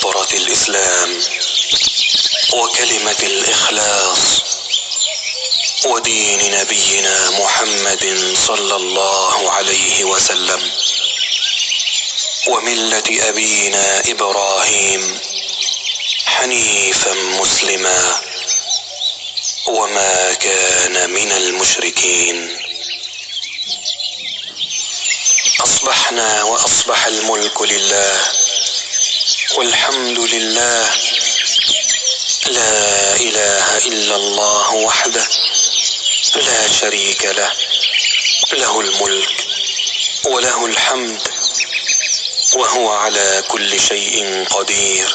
فطرة الإسلام وكلمة الإخلاص ودين نبينا محمد صلى الله عليه وسلم وملة أبينا إبراهيم حنيفا مسلما وما كان من المشركين. أصبحنا وأصبح الملك لله والحمد لله، لا إله إلا الله وحده لا شريك له، له الملك وله الحمد وهو على كل شيء قدير.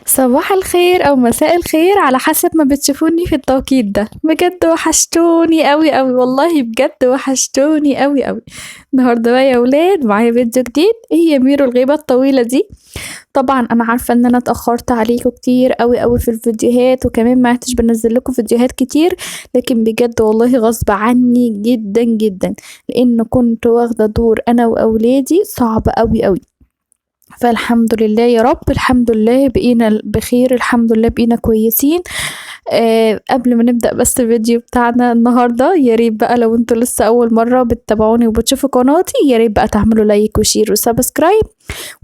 صباح الخير او مساء الخير على حسب ما بتشوفوني في التوقيت ده. بجد وحشتوني قوي قوي، والله بجد وحشتوني قوي قوي. النهارده بقى يا ولاد معايا فيديو جديد. ايه يا ميرو الغيبه الطويله دي؟ طبعا انا عارفه ان انا اتاخرت عليكم كتير قوي قوي في الفيديوهات، وكمان ما عدتش بنزل لكم فيديوهات كتير، لكن بجد والله غصب عني جدا جدا، لان كنت واخده دور انا واولادي صعب قوي قوي. فالحمد لله يا رب، الحمد لله بقينا بخير، الحمد لله بقينا كويسين. قبل ما نبدأ بس الفيديو بتاعنا النهاردة، يا ريت بقى لو انتوا لسه أول مرة بتتابعوني وبتشوفوا قناتي، يا ريت بقى تعملوا لايك وشير وسبسكرايب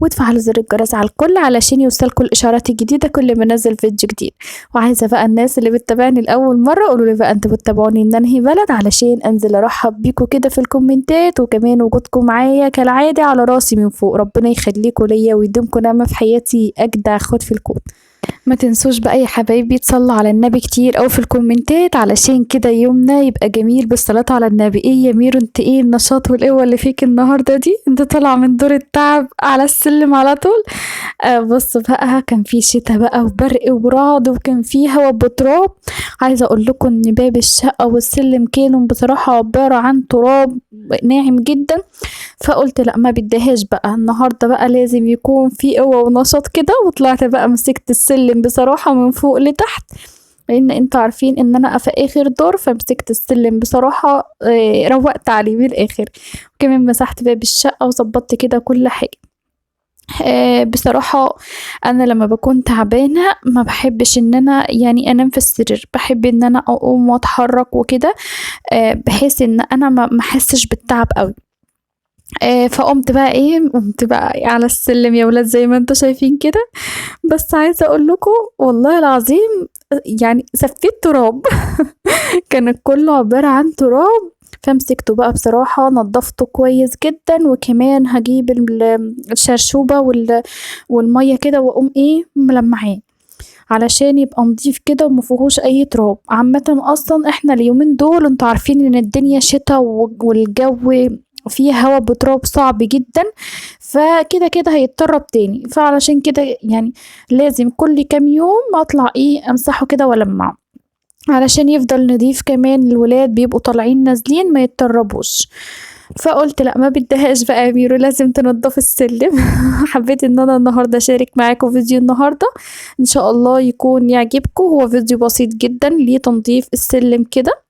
وتفعلوا زر الجرس على الكل علشان يوصلكوا الإشعارات الجديدة كل ما انزل فيديو جديد. وعايزة بقى الناس اللي بتتابعني لأول مرة قولوا لي بقى انتوا بتتابعوني من انهي بلد، علشان انزل ارحب بيكوا كده في الكومنتات. وكمان وجودكم معايا كالعادة على راسي من فوق، ربنا يخليكوا ليا ويديمكوا نعمة في حياتي، أجدع اخوات في الكون. ما تنسوش بقى يا حبايبي تصلوا على النبي كتير او في الكومنتات، علشان كده يومنا يبقى جميل بالصلاة على النبي. ايه يا ميرو انت ايه النشاط والقوة اللي فيك النهاردة دي؟ انت طالعة من دور التعب على السلم على طول. بص بقى، كان في شتا بقى وبرق ورعد، وكان في هوا بتراب. عايزة اقول لكم ان باب الشقة والسلم كانوا بصراحة عبارة عن تراب ناعم جدا. فقلت لا ما بديهاش بقى النهارده، بقى لازم يكون في قوة ونشاط كده. وطلعت بقى مسكت السلم بصراحة من فوق لتحت، لان انتوا عارفين ان انا في اخر دور، فمسكت السلم بصراحة روقت عليه من الاخر. وكمان مسحت باب الشقة وظبطت كده كل حاجة. بصراحة انا لما بكون تعبانة ما بحبش ان انا يعني انام في السرير، بحب ان انا اقوم واتحرك وكده، بحيث ان انا ما احسش بالتعب قوي. فقمت بقى قمت بقى على السلم يا ولاد زي ما انتوا شايفين كده. بس عايزة اقول لكم والله العظيم يعني سفيت تراب كان كله عبارة عن تراب. فمسكته بقى بصراحة نضفته كويس جدا، وكمان هجيب الشرشوبة والمية كده واقوم ملمعاه علشان يبقى نضيف كده ومفيهوش اي تراب. عامة اصلا احنا اليومين دول انتوا عارفين ان الدنيا شتا والجو فيه هوا بتراب صعب جدا، فكده كده هيتطرب تاني. فعلشان كده يعني لازم كل كام يوم اطلع امسحه كده والمعه علشان يفضل نضيف، كمان الولاد بيبقوا طالعين نازلين ما يتطربوش. فقلت لا ما بدهاش بقى يا ميرو، لازم تنضف السلم. حبيت ان انا النهارده اشارك معاكم فيديو النهارده، ان شاء الله يكون يعجبكم. هو فيديو بسيط جدا لتنظيف السلم كده.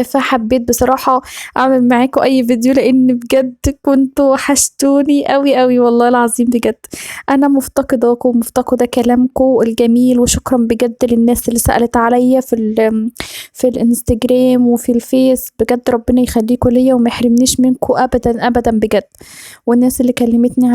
فحبيت بصراحة اعمل معاكم اي فيديو، لان بجد كنتوا وحشتوني قوي قوي والله العظيم. بجد انا مفتقداكم، مفتقدة كلامكم الجميل، وشكرا بجد للناس اللي سألت عليا في الانستجرام وفي الفيس. بجد ربنا يخليكم ليا وما يحرمنيش منكم ابدا ابدا بجد. والناس اللي كلمتني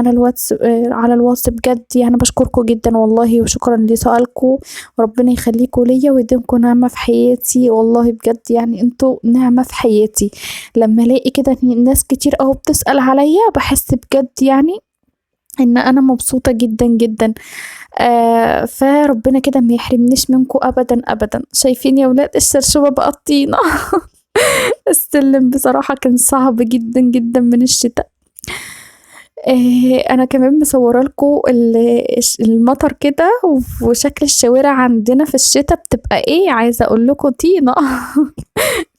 على الواتس بجد يعني بشكركم جدا والله، وشكرا لسؤالكم. وربنا يخليكم ليا ويديمكم نعمة في حياتي، والله بجد يعني انتوا نعمة في حياتي. لما الاقي كده ناس كتير اهو بتسأل عليا بحس بجد يعني ان انا مبسوطة جدا جدا. فربنا كده ما يحرمنيش منكم ابدا ابدا. شايفين يا ولاد الشرشوبة بقى الطينة. السلم بصراحة كان صعب جدا جدا من الشتاء. انا كمان مصوره لكم المطر كده، وشكل الشوارع عندنا في الشتاء بتبقى عايزه اقول لكم طينه.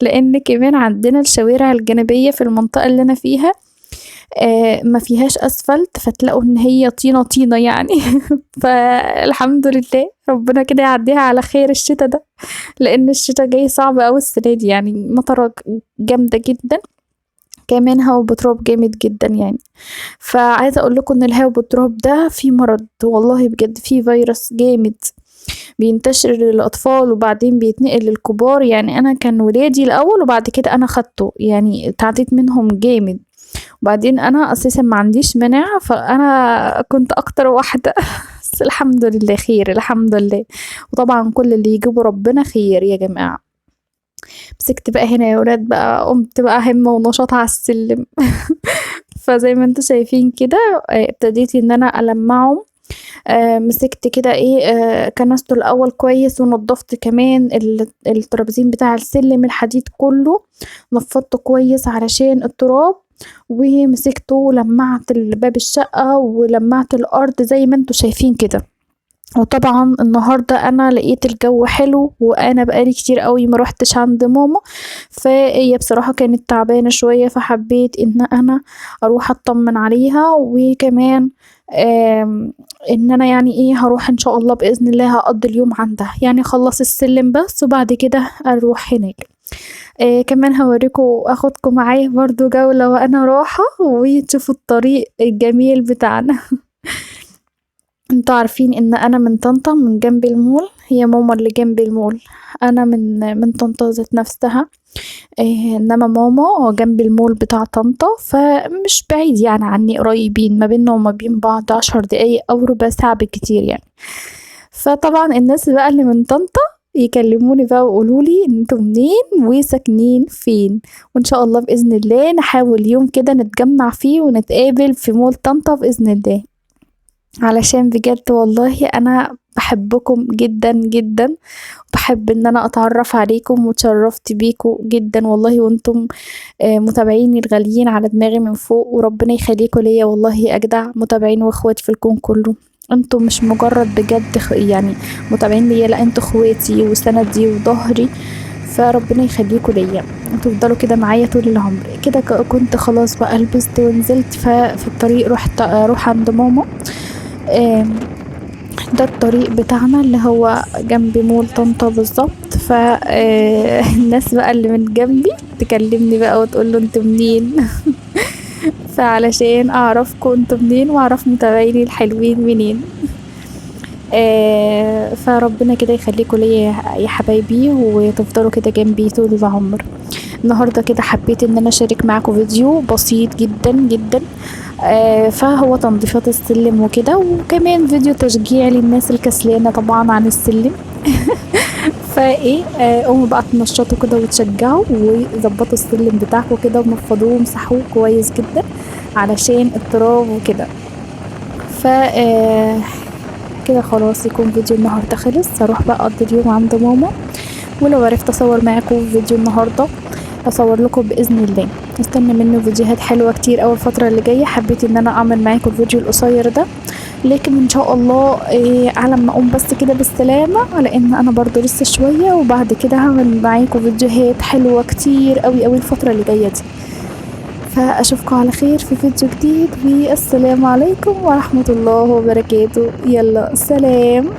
لان كمان عندنا الشوارع الجانبيه في المنطقه اللي انا فيها ما فيهاش اسفلت، فتلاقوا ان هي طينه طينه يعني. فالحمد لله ربنا كده يعديها على خير الشتاء ده، لان الشتاء جاي صعب اوي السنه دي، يعني مطره جامده جدا. كمان هوا بتراب جامد جدا يعني. فعايزة اقول لكم ان الهوا بالتراب ده فيه مرض، والله بجد فيه فيروس جامد بينتشر للأطفال وبعدين بيتنقل للكبار. يعني أنا كان ولادي الأول وبعد كده أنا خدته، يعني اتعديت منهم جامد. وبعدين أنا أساسا ما عنديش مناعة، فأنا كنت أكتر واحدة بس الحمد لله خير، الحمد لله. وطبعا كل اللي يجيبه ربنا خير يا جماعة. مسكت بقى هنا يا ولاد بقى، قمت بقى همة ونشاط على السلم. فزي ما انتوا شايفين كده ابتديت ان انا ألمعه. مسكت كده ايه كنسته الاول كويس، ونضفت كمان الترابزين بتاع السلم الحديد كله، نفضته كويس علشان التراب. ومسكته ولمعت باب الشقة ولمعت الارض زي ما انتوا شايفين كده. وطبعا النهارده انا لقيت الجو حلو، وانا بقالي كتير قوي ما روحتش عند ماما، فهي بصراحه كانت تعبانه شويه، فحبيت ان انا اروح اطمن عليها. وكمان ان انا يعني ايه هروح ان شاء الله باذن الله هقضي اليوم عندها، يعني اخلص السلم بس وبعد كده اروح هناك. كمان هوريكم اخدكم معايا برضو جولة وانا رايحة وتشوفوا الطريق الجميل بتاعنا. انتوا عارفين ان انا من طنطا من جنب المول، هي ماما اللي جنب المول، انا من طنطا ذات نفسها. انما ماما جنب المول بتاع طنطا، فمش بعيد يعني عني، قريبين ما بيننا وما بين بعض 10 دقايق او ربع ساعة بالكتير يعني. فطبعا الناس بقى اللي من طنطا يكلموني بقى ويقولوا لي انتوا منين وساكنين فين، وان شاء الله باذن الله نحاول يوم كده نتجمع فيه ونتقابل في مول طنطا باذن الله. علشان بجد والله انا بحبكم جدا جدا، وبحب ان انا اتعرف عليكم، وتشرفت بيكم جدا والله، وانتم متابعيني الغاليين على دماغي من فوق، وربنا يخليكم ليا والله اجدع متابعين واخواتي في الكون كله. انتم مش مجرد بجد يعني متابعين ليا، لا انتوا اخواتي وسندي وظهري، فربنا يخليكم ليا تفضلوا كده معايا طول العمر كده. كنت خلاص بقى لبست ونزلت، ففي الطريق رحت اروح عند ماما. ده الطريق بتاعنا اللي هو جنب مول طنطا بالظبط. فالناس بقى اللي من جنبي تكلمني بقى وتقول له انتوا منين. فعلشان اعرفكم انتوا منين واعرف متابعيني الحلوين منين. فربنا كده يخليكم ليا يا حبايبي، وتفضلوا كده جنبي طول العمر. النهارده كده حبيت ان انا اشارك معاكم فيديو بسيط جدا جدا، فهو تنظيفات السلم وكده، وكمان فيديو تشجيع للناس الكسلانة طبعا عن السلم. فايه قوموا بقى تنشطوا كده وتشجعوا وظبطوا السلم بتاعكم كده ونفضوه ومسحوه كويس جدا علشان التراب وكده. ف كده خلاص يكون فيديو النهارده خلص. هروح بقى اقضي اليوم عند ماما، ولو عرفت اصور معاكم فيديو النهارده اصور لكم باذن الله. استنى منه فيديوهات حلوه كتير اول الفتره اللي جايه. حبيت ان انا اعمل معاكم الفيديو القصير ده، لكن ان شاء الله على ما اقوم بس كده بالسلامه، لان انا برضو لسه شويه وبعد كده هعمل معاكم فيديوهات حلوه كتير قوي قوي الفتره اللي جايه دي. فاشوفكم على خير في فيديو جديد، والسلام عليكم ورحمه الله وبركاته. يلا سلام.